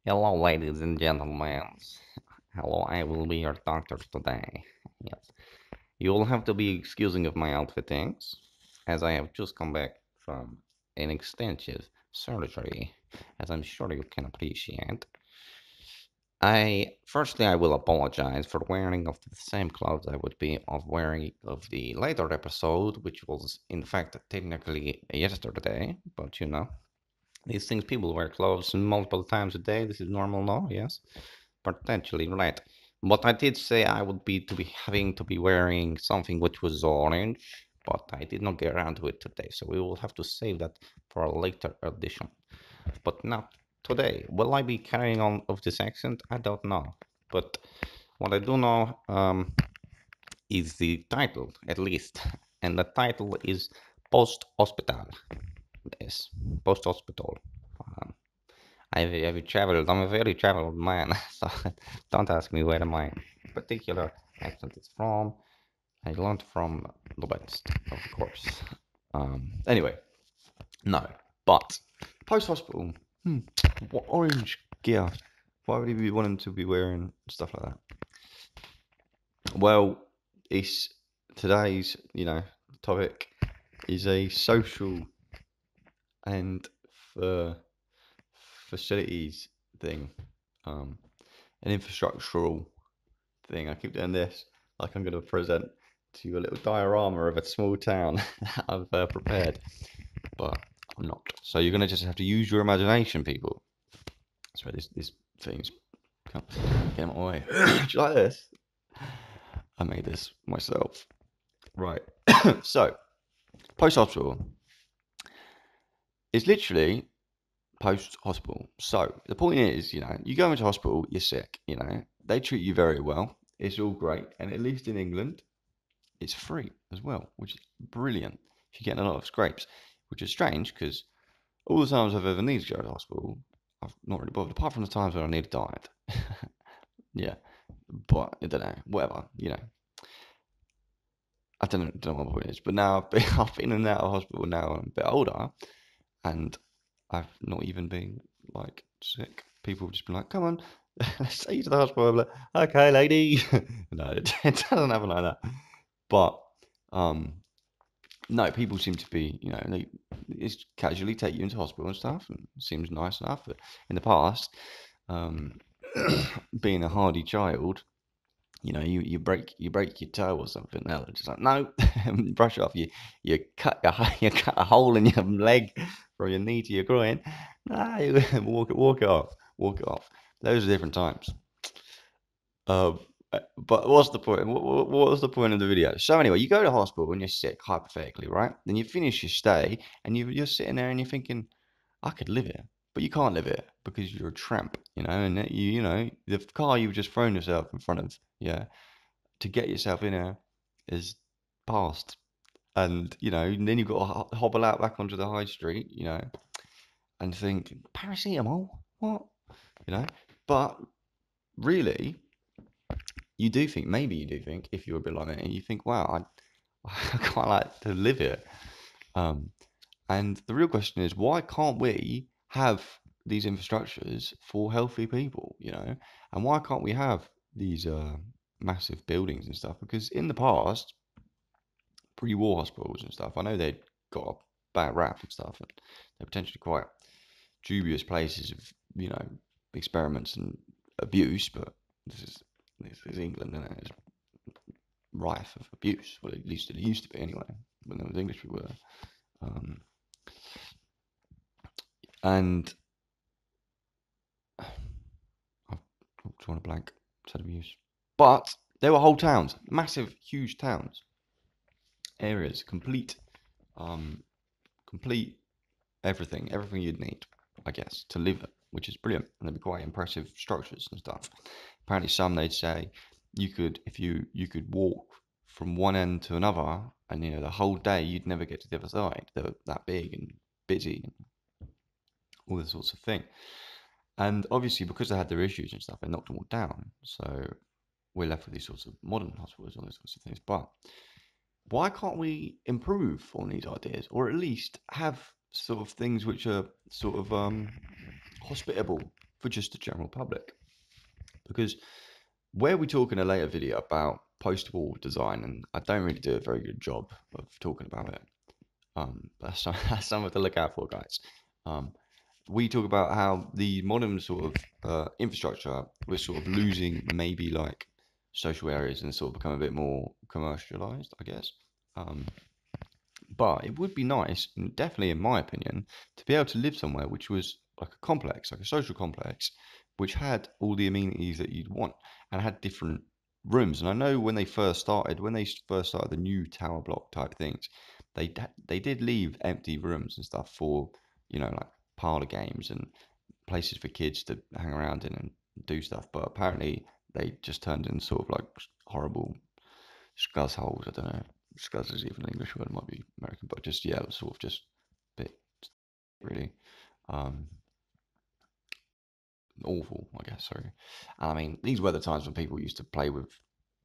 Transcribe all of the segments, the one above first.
Hello, ladies and gentlemen. Hello, I will be your doctor today. Yes. You will have to be excusing of my outfittings, as I have just come back from an extensive surgery, as I'm sure you can appreciate. I will apologize for wearing of the same clothes I would be of wearing of the later episode, which was in fact technically yesterday, but these things people wear clothes multiple times a day. This is normal now, yes. Potentially right. But I did say I would be to be having to be wearing something which was orange, but I did not get around to it today. So we will have to save that for a later edition. But not today. Will I be carrying on of this accent? I don't know. But what I do know is the title, at least. And the title is Post Hospital. Yes, Post Hospital. Um, I've traveled. I'm a very traveled man, so don't ask me where my particular accent is from. I learned from the West, of course. Anyway, no, but post hospital. What orange gear? Why would he be wanting to be wearing stuff like that? Well, it's today's topic is a social and uh, facilities thing, an infrastructural thing. I keep doing this like I'm going to present to you a little diorama of a small town that I've prepared, but I'm not. So you're going to just have to use your imagination, people. That's where this thing's come. Get out of my way. Do you like this? I made this myself. Right. So post hospital is literally post hospital. So the point is, you go into hospital, you're sick. They treat you very well. It's all great, and at least in England, it's free as well, which is brilliant if you're getting a lot of scrapes, which is strange because all the times I've ever needed to go to hospital, I've not really bothered, apart from the times when I nearly died. Yeah, but I don't know, whatever, I don't know what the point is, but now I've been in and out of hospital now I'm a bit older, and I've not even been like sick. People have just been like, come on, let's take you to the hospital. I'm like, okay, lady. No, it doesn't happen like that. But no, people seem to be, they just casually take you into hospital and stuff, and it seems nice enough. But in the past, um, being a hardy child, you break your toe or something. They're just like, no, brush it off. You cut a hole in your leg from your knee to your groin. No, you walk it off. Those are different times. Um, but what's the point? What was the point of the video? So anyway, you go to hospital and you're sick, hypothetically, right? Then you finish your stay and you're sitting there and you're thinking, I could live here, but you can't live here because you're a tramp, and the car you've just thrown yourself in front of, yeah, to get yourself in there is past, and and then you've got to hobble out back onto the high street, and think paracetamol, what, you know, but really maybe you do think, if you're a bit like me, you think, wow, I quite like to live here. Um, and the real question is, why can't we have these infrastructures for healthy people, And why can't we have these massive buildings and stuff? Because in the past, pre-war hospitals and stuff, I know they'd got a bad rap and stuff, and they're potentially quite dubious places of, experiments and abuse, but this is this is England, and it's rife of abuse. Well, at least it used to be anyway, when there was English people there. Um, and I've drawn a blank, said abuse. But there were whole towns, massive, huge towns, areas, um, complete everything you'd need, I guess, to live it, which is brilliant. And they'd be quite impressive structures and stuff. Apparently, some they'd say you could, if you could walk from one end to another, and the whole day you'd never get to the other side. They were that big and busy, and all this sorts of thing. And obviously, because they had their issues and stuff, they knocked them all down. So we're left with these sorts of modern hospitals and all those sorts of things. But why can't we improve on these ideas, or at least have sort of things which are sort of hospitable for just the general public. Because where we talk in a later video about post-war design, and I don't really do a very good job of talking about it. But that's something to look out for, guys. Um, we talk about how the modern sort of infrastructure was sort of losing maybe like social areas and sort of become a bit more commercialized, I guess. Um, but it would be nice, and definitely in my opinion, to be able to live somewhere which was like a complex, like a social complex, which had all the amenities that you'd want and had different rooms. And I know when they first started the new tower block type things, they did leave empty rooms and stuff for, like parlor games and places for kids to hang around in and do stuff. But apparently they just turned into sort of like horrible scuzz holes. I don't know. Scuzz is even an English word, it might be American, but just yeah, it was sort of just a bit really um, awful, I guess. Sorry. And I mean, these were the times when people used to play with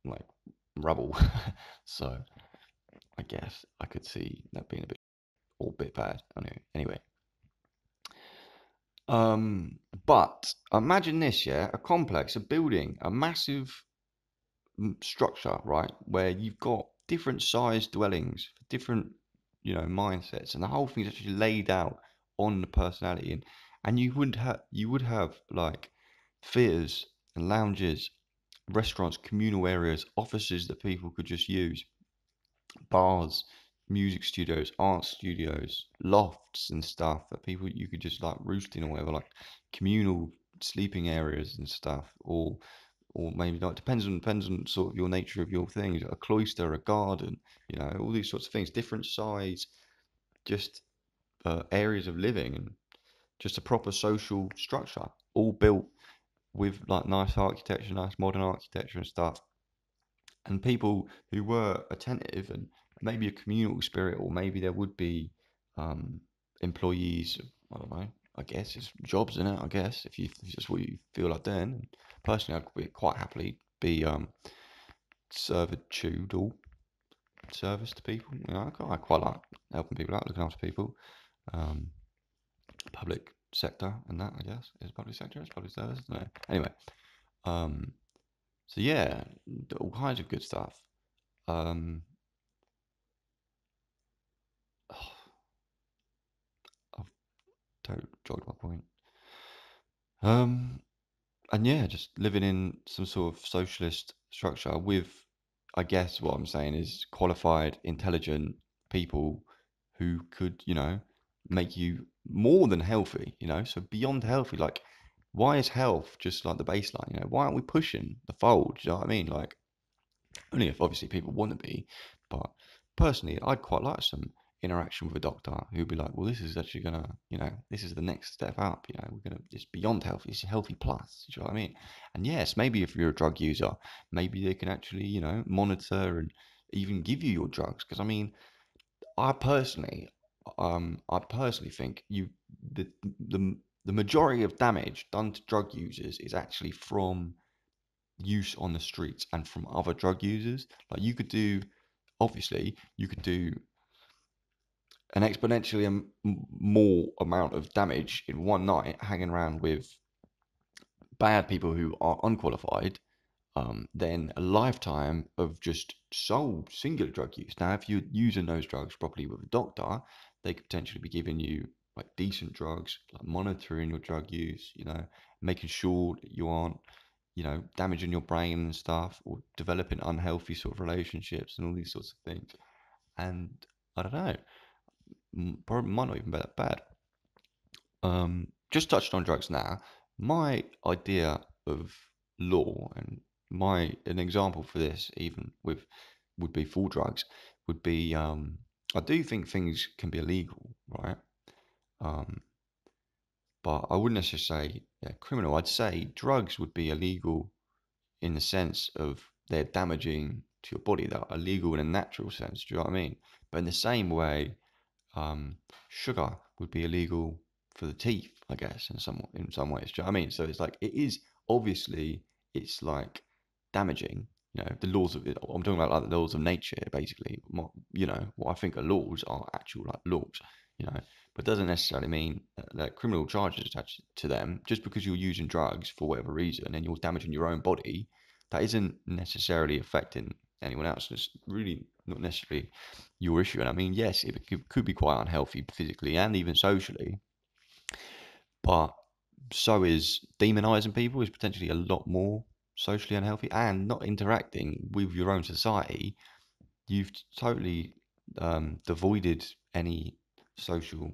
like rubble, so I guess I could see that being a bit bad. Anyway, but imagine this, yeah, a complex, a building, a massive structure, right, where you've got different sized dwellings for different, mindsets, and the whole thing's actually laid out on the personality, and you would have like theaters and lounges, restaurants, communal areas, offices that people could just use, bars, music studios, art studios, lofts and stuff that people you could just like roost in or whatever, like communal sleeping areas and stuff, or maybe not. Depends on sort of your nature of your things. A cloister, a garden, all these sorts of things, different size, just areas of living, and just a proper social structure, all built with like nice architecture, nice modern architecture and stuff, and people who were attentive and maybe a communal spirit, or maybe there would be um, employees. I don't know. I guess it's jobs in it. I guess if it's what you feel like doing. And personally, I'd quite happily be servitude service to people. I quite like helping people out, looking after people. Um, Public sector and that, I guess, is public sector. It's public service. No. Anyway, um, so yeah, all kinds of good stuff. Um, I've totally jogged my point. Um, and yeah, just living in some sort of socialist structure with, I guess what I'm saying is qualified, intelligent people who could, make you more than healthy, so beyond healthy. Like, why is health just like the baseline? Why aren't we pushing the fold? Do you know what I mean? Like, only if obviously people want to be, but personally, I'd quite like some interaction with a doctor who'd be like, well, this is actually gonna, this is the next step up. We're gonna, it's beyond healthy, it's healthy plus. Do you know what I mean? And yes, maybe if you're a drug user, maybe they can actually, monitor and even give you your drugs. Because I mean, I personally, I personally think the the the majority of damage done to drug users is actually from use on the streets and from other drug users. Like obviously, you could do an exponentially more amount of damage in one night hanging around with bad people who are unqualified than a lifetime of just sole singular drug use. Now, if you're using those drugs properly with a doctor, they could potentially be giving you like decent drugs, like monitoring your drug use, making sure that you aren't, damaging your brain and stuff, or developing unhealthy sort of relationships and all these sorts of things. And I don't know, probably might not even be that bad. Just touched on drugs now. My idea of law and an example for this, even with would be full drugs, would be I do think things can be illegal, right? Um, but I wouldn't necessarily say criminal. I'd say drugs would be illegal in the sense of they're damaging to your body. They're illegal in a natural sense. Do you know what I mean? But in the same way, sugar would be illegal for the teeth, I guess, in some ways. Do you know what I mean? So it's like it is obviously it's like damaging, The laws of it. I'm talking about like the laws of nature, basically. What I think are laws are actual like laws. But it doesn't necessarily mean that criminal charges attached to them just because you're using drugs for whatever reason and you're damaging your own body. That isn't necessarily affecting anyone else. It's really not necessarily your issue. And I mean, yes, it could be quite unhealthy physically and even socially, but so is demonizing people is potentially a lot more socially unhealthy, and not interacting with your own society. You've totally devoided any social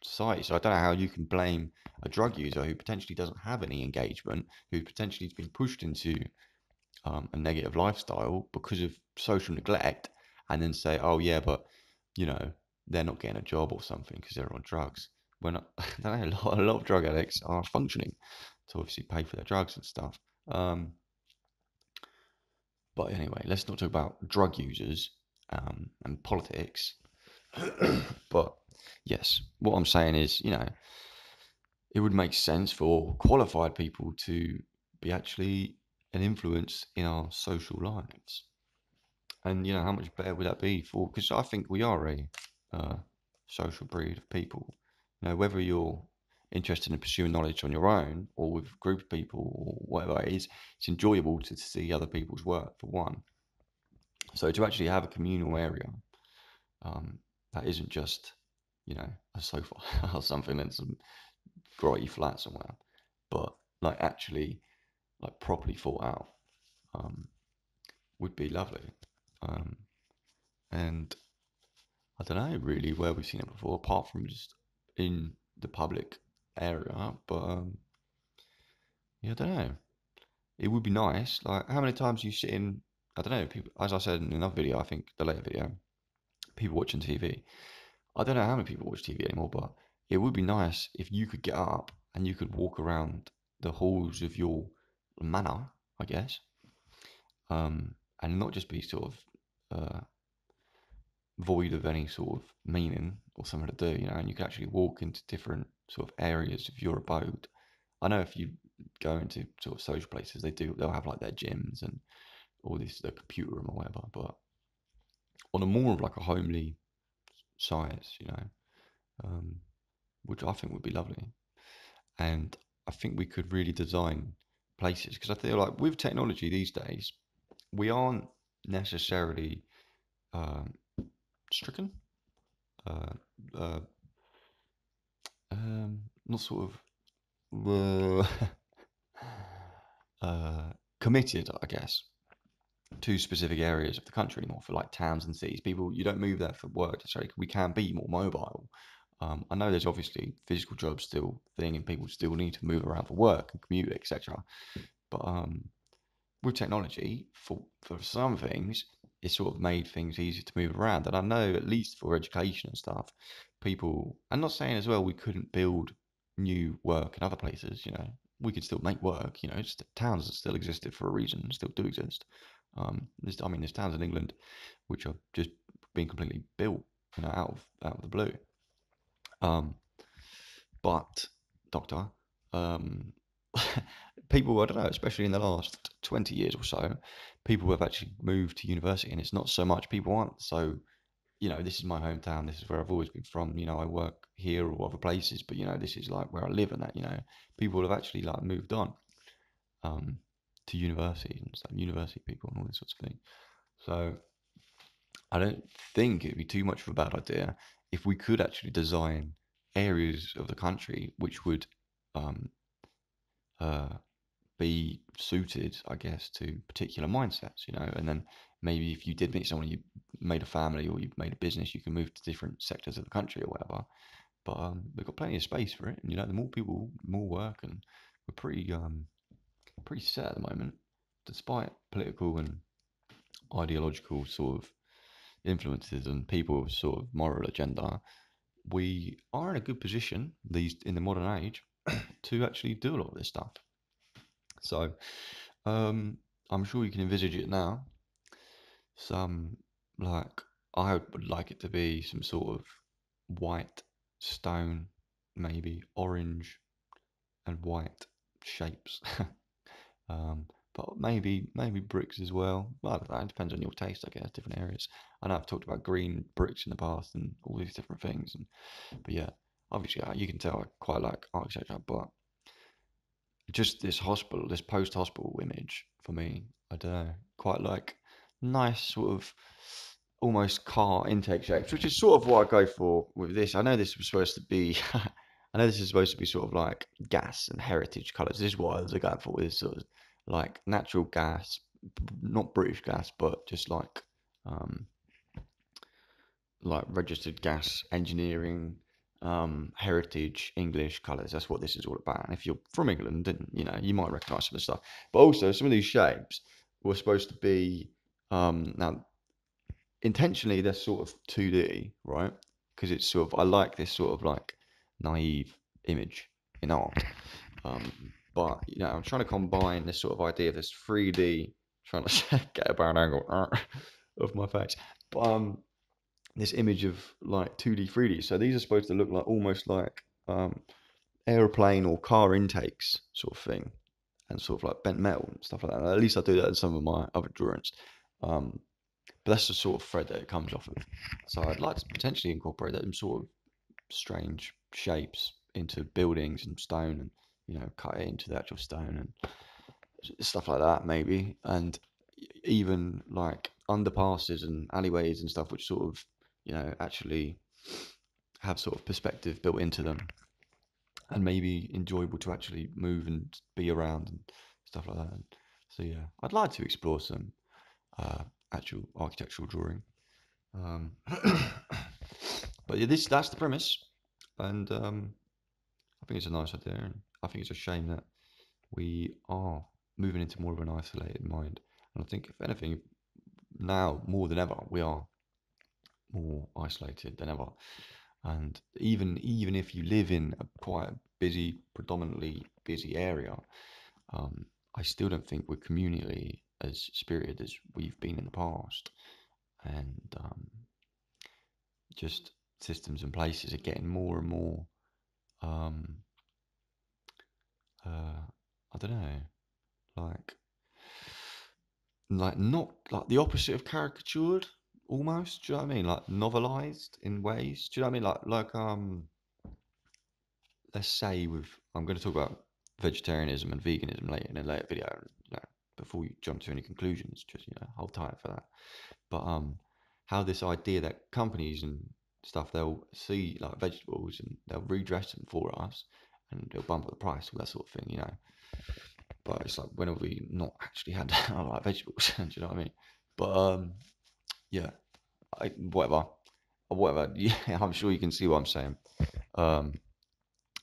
society. So I don't know how you can blame a drug user who potentially doesn't have any engagement, who potentially has been pushed into a negative lifestyle because of social neglect, and then say, oh yeah, but you know they're not getting a job or something because they're on drugs. When I don't know, a lot of drug addicts are functioning to obviously pay for their drugs and stuff. Um, but anyway, let's not talk about drug users and politics. But yes, what I'm saying is, it would make sense for qualified people to be actually an influence in our social lives. And how much better would that be for? Because I think we are a uh, social breed of people. Whether you're interested in pursuing knowledge on your own or with a group of people or whatever it is, it's enjoyable to see other people's work for one. So to actually have a communal area um, that isn't just, a sofa or something in some grotty flat somewhere, but like actually like properly thought out, um, would be lovely. Um, and I don't know really where we've seen it before, apart from just in the public area. But yeah, I don't know. It would be nice. Like, how many times you sit in? I don't know. People, as I said in another video, I think the later video, people watching TV. I don't know how many people watch TV anymore, but it would be nice if you could get up and you could walk around the halls of your manor, I guess, and not just be sort of void of any sort of meaning or something to do, and you can actually walk into different sort of areas of your abode. I know if you go into sort of social places, they'll have like their gyms and all this, the computer room or whatever, but on a more of like a homely size, um, which I think would be lovely. And I think we could really design places because I feel like with technology these days, we aren't necessarily um, stricken, uh, uh, not sort of committed, I guess, to specific areas of the country anymore for like towns and cities. People, you don't move there for work necessarily. We can be more mobile. I know there's obviously physical jobs still thing, and people still need to move around for work and commute, etc. But with technology, for some things, it's sort of made things easier to move around. And I know, at least for education and stuff, people. I'm not saying as well we couldn't build new work in other places. We could still make work. Towns that still existed for a reason still do exist. There's towns in England which have just been completely built, out of the blue. Um, but Doctor, um, people, I don't know, especially in the last 20 years or so, people have actually moved to university, and it's not so much people aren't. So, this is my hometown, this is where I've always been from, I work here or other places, but, this is like where I live and that, people have actually like moved on um, to university and stuff, university people and all this sorts of thing. So, I don't think it'd be too much of a bad idea if we could actually design areas of the country which would um, uh, be suited, I guess, to particular mindsets, and then maybe if you did meet someone, you made a family or you made a business, you can move to different sectors of the country or whatever. But we've got plenty of space for it, and the more people, more work, and we're pretty set at the moment, despite political and ideological sort of influences and people's sort of moral agenda. We are in a good position these in the modern age to actually do a lot of this stuff. So I'm sure you can envisage it now. Some like I would like it to be some sort of white stone, maybe orange and white shapes. but maybe bricks as well. Well, I don't know, it depends on your taste, I guess. Different areas. I know I've talked about green bricks in the past and all these different things, but yeah, obviously you can tell I quite like architecture, but just this hospital, this post-hospital image for me, I don't know, quite like nice sort of almost car intake shapes, which is sort of what I go for with this. I know this was supposed to be, I know this is supposed to be sort of like gas and heritage colours. This is what I was going for with this sort of like natural gas, not British gas, but just um, like registered gas engineering, heritage English colours. That's what this is all about. And if you're from England, then you might recognise some of the stuff. But also some of these shapes were supposed to be now intentionally they're sort of 2D, right? Because it's sort of I like this sort of like naive image in art. But I'm trying to combine this sort of idea of this 3D, trying to get a bad angle of my face. But this image of like 2D, 3D. So these are supposed to look like almost like aeroplane or car intakes sort of thing, and sort of like bent metal and stuff like that. At least I do that in some of my other drawings. But that's the sort of thread that it comes off of. So I'd like to potentially incorporate them sort of strange shapes into buildings and stone, and cut it into the actual stone and stuff like that maybe, and even like underpasses and alleyways and stuff, which sort of actually have sort of perspective built into them, and maybe enjoyable to actually move and be around and stuff like that. So yeah, I'd like to explore some uh, actual architectural drawing. Um, but yeah, that's the premise, and I think it's a nice idea, and I think it's a shame that we are moving into more of an isolated mind. And I think, if anything, now more than ever, we are more isolated than ever. And even if you live in a quite busy, predominantly busy area, I still don't think we're communally as spirited as we've been in the past. And just systems and places are getting more and more, um, I don't know, like not like the opposite of caricatured almost. Do you know what I mean? Like novelized in ways. Do you know what I mean? Let's say with I'm going to talk about vegetarianism and veganism later in a later video. Before you jump to any conclusions, just hold tight for that. But how this idea that companies and stuff they'll see like vegetables and they'll redress them for us and they'll bump up the price, all that sort of thing. But it's like when have we not actually had like vegetables? Do you know what I mean? But yeah, whatever, whatever. Yeah, I'm sure you can see what I'm saying. Um,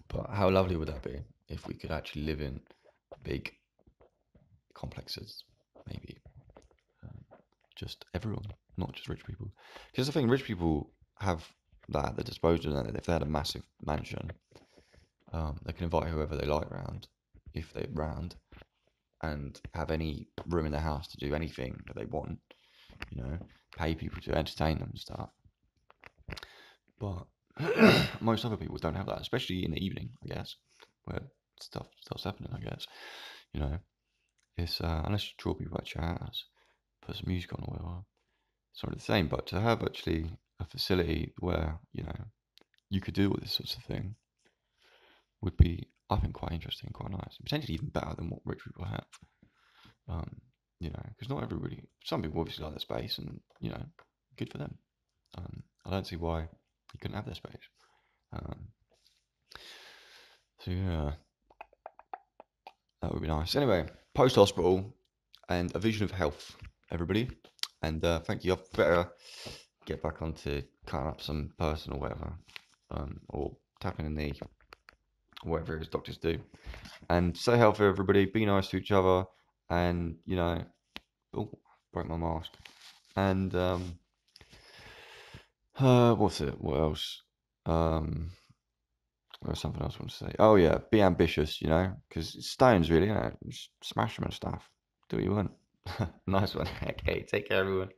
but how lovely would that be if we could actually live in big complexes, maybe just everyone, not just rich people. Because the thing, rich people have that at their disposal, and if they had a massive mansion, they can invite whoever they like round, if they're round, and have any room in their house to do anything that they want. Pay people to entertain them and stuff. But most other people don't have that, especially in the evening, I guess, where stuff starts happening. I guess you know it's unless you draw people at chats, put some music on or whatever. It's not the same. But to have actually a facility where you could do all this sorts of thing would be, I think, quite interesting, quite nice, and potentially even better than what rich people have. Um, because not everybody, some people obviously like their space, and good for them. I don't see why you couldn't have their space. Um, so yeah, that would be nice. Anyway, post hospital and a vision of health, everybody. And thank you. I better get back onto cutting up some person or whatever, or tapping a knee, whatever it is doctors do. And stay healthy, everybody. Be nice to each other, and oh, broke my mask. And what's it? What else? There's something else I want to say. Oh yeah, be ambitious, because it's stones really, Just smash them and stuff. Do what you want. Nice one. Okay, take care, everyone.